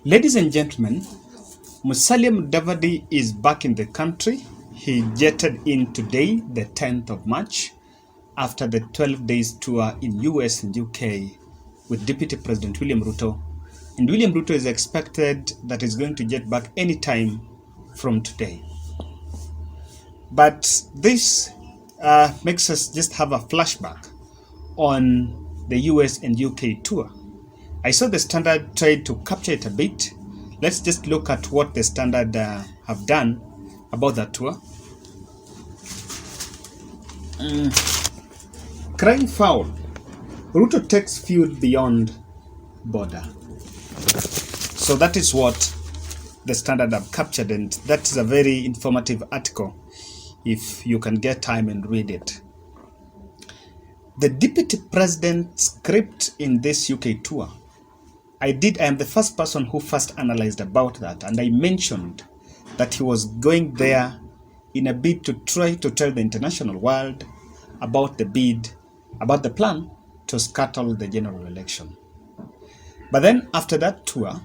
Ladies and gentlemen, Musalia Mudavadi is back in the country. He jetted in today, the 10th of March, after the 12 days tour in US and UK with Deputy President William Ruto. And William Ruto is expected that he's going to jet back anytime from today. But this makes us just have a flashback on the US and UK tour. I saw the Standard tried to capture it a bit. Let's just look at what the Standard have done about that tour. Crying foul. Ruto takes feud beyond border. So that is what the Standard have captured, and that is a very informative article if you can get time and read it. The Deputy President's script in this UK tour, I am the first person who first analyzed about that, and I mentioned that he was going there in a bid to try to tell the international world about the plan to scuttle the general election. But then after that tour,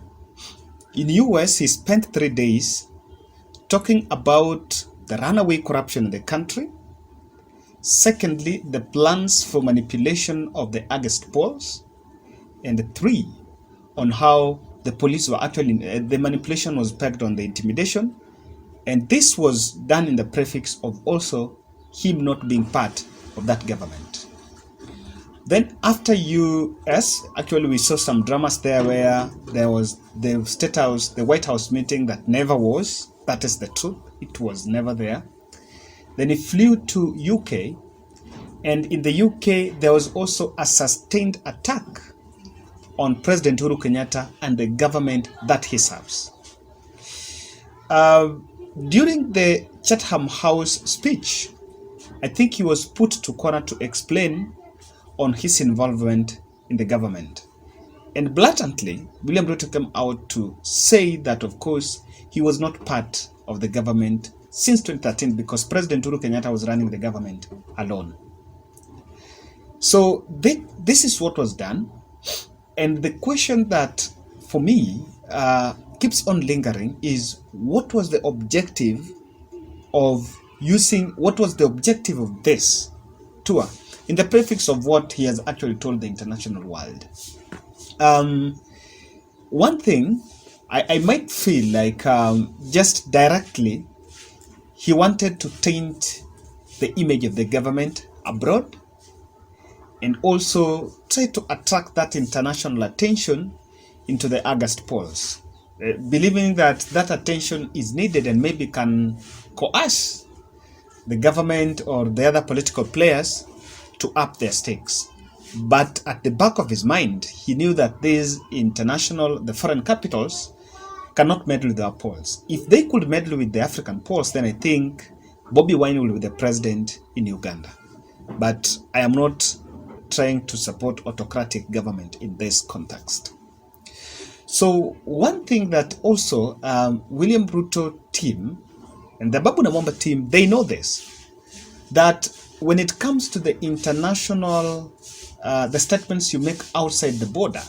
in US, he spent 3 days talking about the runaway corruption in the country. Secondly, the plans for manipulation of the August polls. And 3, on how the police were actually, the manipulation was pegged on the intimidation. And this was done in the prefix of also him not being part of that government. Then after US, actually we saw some dramas there where there was the State House, the White House meeting that never was. That is the truth. It was never there. Then he flew to UK, and in the UK there was also a sustained attack on President Uhuru Kenyatta and the government that he serves. During the Chatham House speech, I think he was put to corner to explain on his involvement in the government. And blatantly, William Ruto came out to say that, of course, he was not part of the government since 2013 because President Uhuru Kenyatta was running the government alone. So this is what was done. And the question that, for me, keeps on lingering is what was the objective of this tour in the prefix of what he has actually told the international world. One thing I might feel like just directly he wanted to taint the image of the government abroad and also try to attract that international attention into the August polls, believing that that attention is needed and maybe can coerce the government or the other political players to up their stakes. But at the back of his mind, he knew that the foreign capitals cannot meddle with our polls. If they could meddle with the African polls, then I think Bobi Wine will be the president in Uganda. But I am not trying to support autocratic government in this context. So one thing that also William Ruto team and the Babu Namwamba team, they know this, that when it comes to the international, the statements you make outside the border,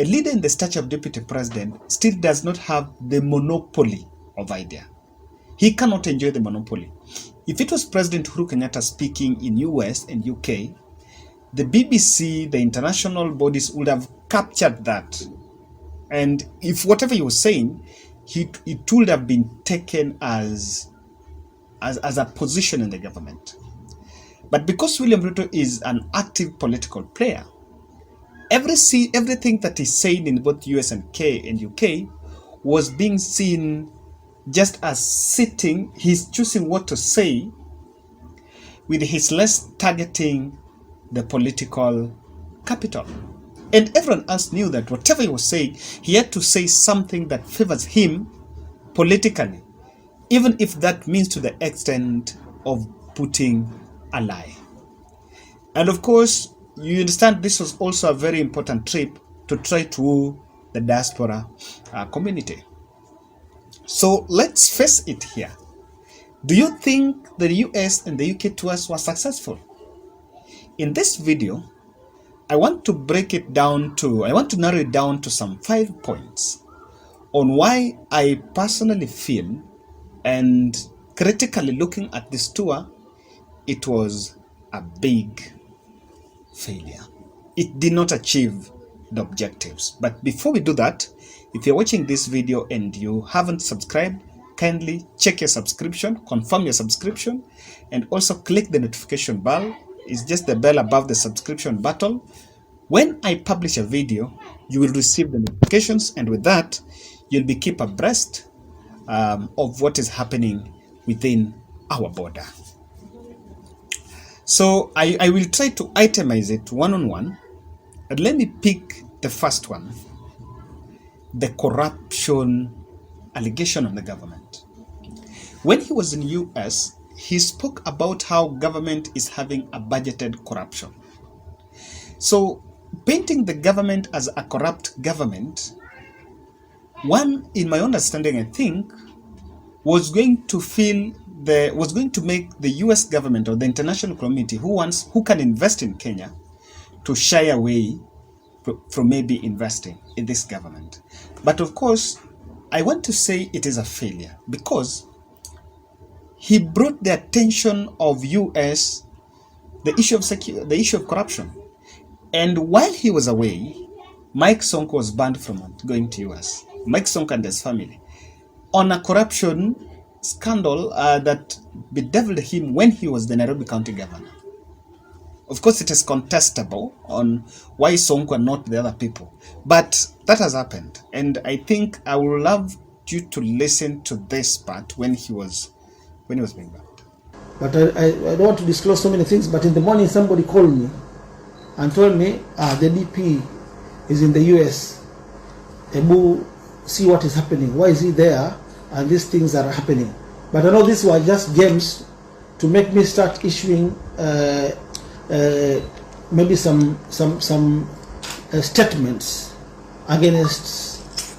a leader in the stature of deputy president still does not have the monopoly of idea. He cannot enjoy the monopoly. If it was President Uhuru Kenyatta speaking in US and UK, the BBC, the international bodies would have captured that. And if whatever he was saying, it would have been taken as a position in the government. But because William Ruto is an active political player, everything that he's saying in both US and UK was being seen just as sitting. He's choosing what to say with his less targeting the political capital. And everyone else knew that whatever he was saying, he had to say something that favors him politically, even if that means to the extent of putting a lie. And of course, you understand this was also a very important trip to try to woo the diaspora community. So let's face it here. Do you think the US and the UK tours were successful? In this video, I want to narrow it down to some 5 points on why I personally feel, and critically looking at this tour, it was a big failure. It did not achieve the objectives. But before we do that, if you're watching this video and you haven't subscribed, kindly check your subscription, confirm your subscription, and also click the notification bell. It's just the bell above the subscription button. When I publish a video, you will receive the notifications, and with that, you'll be kept abreast of what is happening within our border. So I will try to itemize it one on one, and let me pick the first one, the corruption allegation on the government. When he was in US, he spoke about how government is having a budgeted corruption. So painting the government as a corrupt government, one, in my understanding, I think, was going to make the US government or the international community who can invest in Kenya to shy away from maybe investing in this government. But of course, I want to say it is a failure because he brought the attention of US the issue of corruption. And while he was away, Mike Sonko was banned from going to US. Mike Sonko and his family on a corruption scandal that bedeviled him when he was the Nairobi County Governor. Of course, it is contestable on why Sonko and not the other people, but that has happened. And I think I would love you to listen to this part when he was being banned. But I don't want to disclose so many things, but in the morning somebody called me and told me the DP is in the US. Ebu, see what is happening. Why is he there? And these things are happening. But I know these were just games to make me start issuing maybe some statements against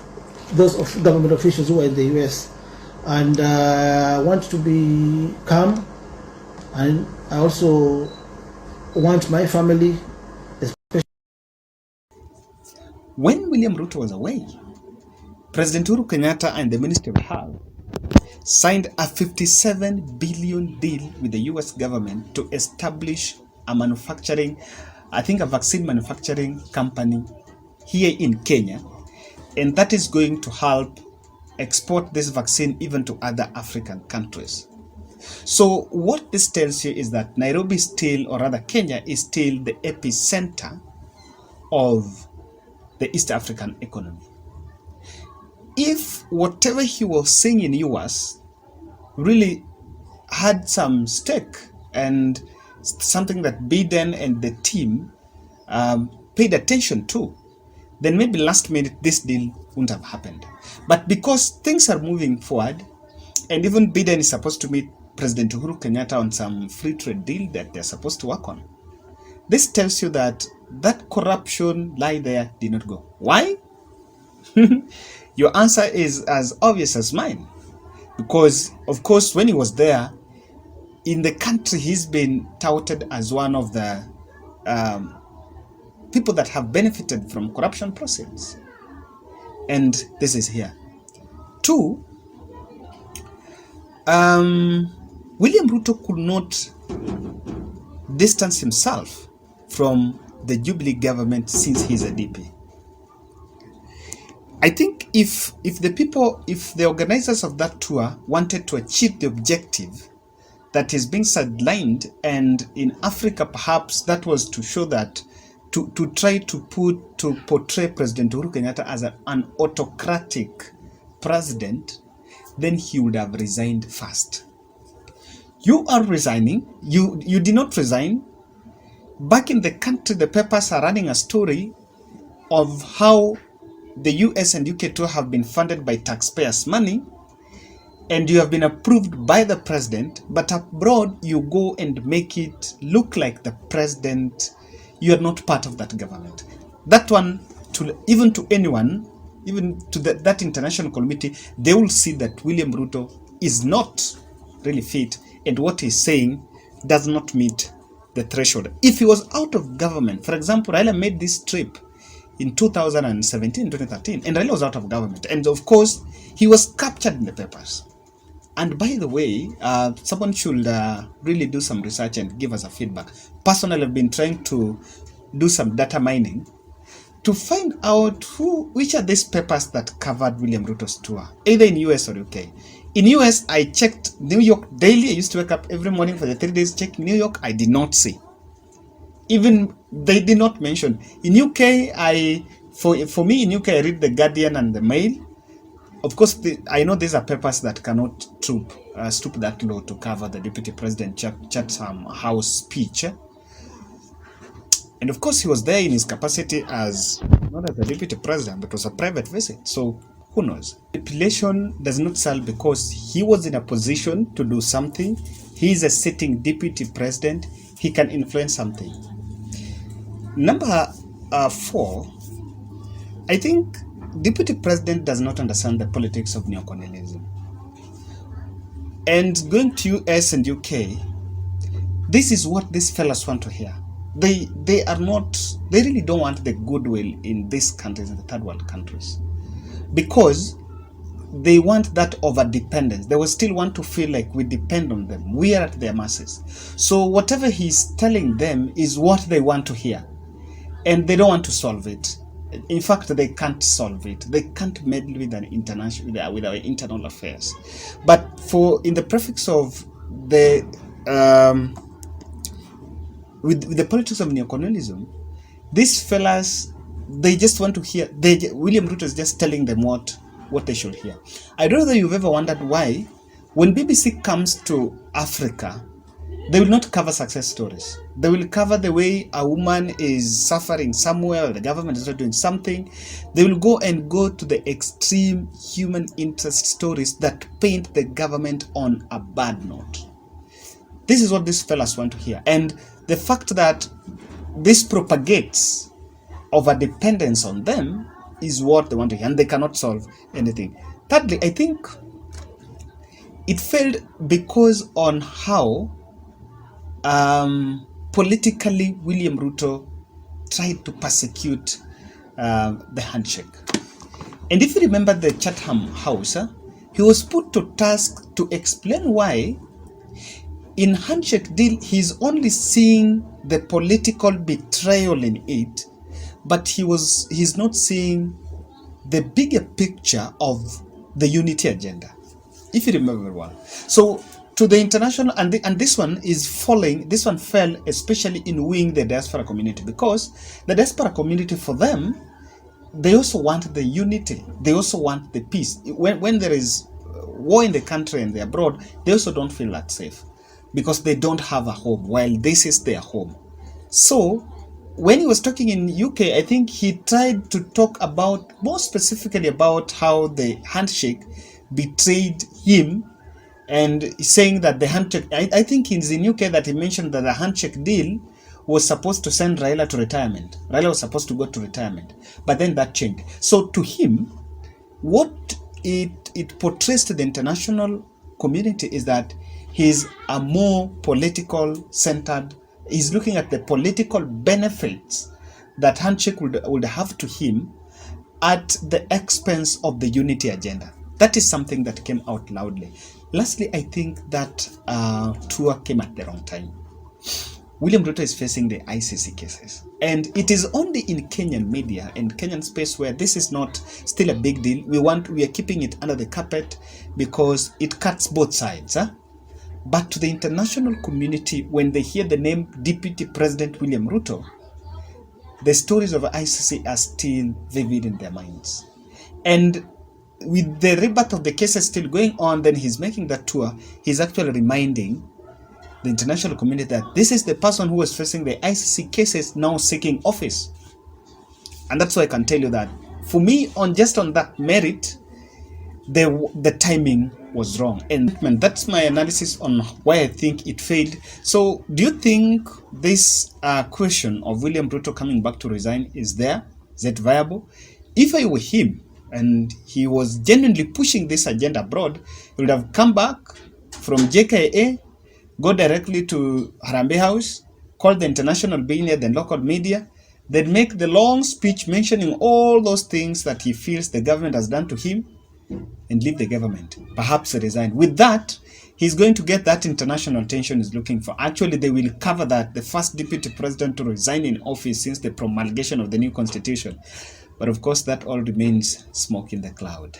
those government officials who are in the US. And I want to be calm, and I also want my family, especially. When William Ruto was away, President Uhuru Kenyatta and the Ministry of Health signed a $57 billion deal with the US government to establish a vaccine manufacturing company here in Kenya, and that is going to help export this vaccine even to other African countries. So what this tells you is that Nairobi still, or rather Kenya, is still the epicenter of the East African economy. If whatever he was saying in US really had some stake and something that Biden and the team paid attention to, then maybe last minute this deal wouldn't have happened. But because things are moving forward, and even Biden is supposed to meet President Uhuru Kenyatta on some free trade deal that they're supposed to work on, this tells you that that corruption lie there did not go. Why? Your answer is as obvious as mine. Because, of course, when he was there, in the country, he's been touted as one of the people that have benefited from corruption process. And this is here. 2, William Ruto could not distance himself from the Jubilee government since he's a DP. I think if the organizers of that tour wanted to achieve the objective that is being sidelined, and in Africa perhaps that was to show that to try to portray President Uhuru Kenyatta as an autocratic president, then he would have resigned first. You are resigning. You did not resign. Back in the country, the papers are running a story of how the US and UK tour have been funded by taxpayers' money, and you have been approved by the president, but abroad you go and make it look like the president, you are not part of that government. That one, even to anyone, even to that international community, they will see that William Ruto is not really fit, and what he's saying does not meet the threshold. If he was out of government, for example, Raila made this trip in 2017, 2013, and Raila was out of government. And of course, he was captured in the papers. And by the way, someone should really do some research and give us a feedback. Personally, I've been trying to do some data mining to find out which are these papers that covered William Ruto's tour, either in US or UK. In US, I checked New York daily. I used to wake up every morning for the 3 days, check New York. I did not see. Even they did not mention. In UK, for me in UK, I read the Guardian and the Mail. Of course, I know these are papers that cannot stoop that low to cover the Deputy President Chatham House speech. And of course, he was there in his capacity as, not as a Deputy President, but was a private visit. So who knows? Manipulation does not solve because he was in a position to do something. He is a sitting Deputy President. He can influence something. Number 4, I think Deputy President does not understand the politics of neocolonialism. And going to US and UK, this is what these fellas want to hear. They really don't want the goodwill in these countries, in the third world countries, because they want that over dependence. They will still want to feel like we depend on them. We are at their mercies. So whatever he's telling them is what they want to hear, and they don't want to solve it. In fact, they can't solve it. They can't meddle with with our internal affairs. But in the prefix of the with the politics of neocolonialism, these fellas, they just want to hear. William Ruto is just telling them what they should hear. I don't know if you've ever wondered why, when BBC comes to Africa, they will not cover success stories. They will cover the way a woman is suffering somewhere, or the government is not doing something. They will go to the extreme human interest stories that paint the government on a bad note. This is what these fellas want to hear. And the fact that this propagates over dependence on them is what they want to hear, and they cannot solve anything. Thirdly, I think it failed because on how politically William Ruto tried to persecute the handshake. And if you remember the Chatham House, he was put to task to explain why in handshake deal he's only seeing the political betrayal in it, but he's not seeing the bigger picture of the unity agenda, if you remember well. So to the international, and this one fell especially in wooing the diaspora community, because the diaspora community, for them, they also want the unity, they also want the peace. When there is war in the country and they're abroad, they also don't feel that safe, because they don't have a home, while this is their home. So when he was talking in UK, I think he tried to talk more specifically about how the handshake betrayed him, and saying that the handshake, I think it's in UK that he mentioned that the handshake deal was supposed to send Raila to retirement. Raila was supposed to go to retirement, but then that changed. So to him, what it portrays to the international community is that he's a more political centered. He's looking at the political benefits that handshake would have to him at the expense of the unity agenda. That is something that came out loudly. Lastly, I think that tour came at the wrong time. William Ruto is facing the ICC cases, and it is only in Kenyan media and Kenyan space where this is not still a big deal. We are keeping it under the carpet because it cuts both sides. But to the international community, when they hear the name Deputy President William Ruto, the stories of ICC are still vivid in their minds. And with the rebirth of the cases still going on, then he's making that tour. He's actually reminding the international community that this is the person who was facing the ICC cases now seeking office. And that's why I can tell you that for me, on that merit, the timing was wrong. And that's my analysis on why I think it failed. So do you think this question of William Ruto coming back to resign is there? Is it viable? If I were him and he was genuinely pushing this agenda abroad, he would have come back from JKA, go directly to Harambee House, call the international media, the local media, then make the long speech mentioning all those things that he feels the government has done to him, and leave the government, perhaps resign. With that, he's going to get that international attention he's looking for. Actually, they will cover that, the first deputy president to resign in office since the promulgation of the new constitution. But of course, that all remains smoke in the cloud.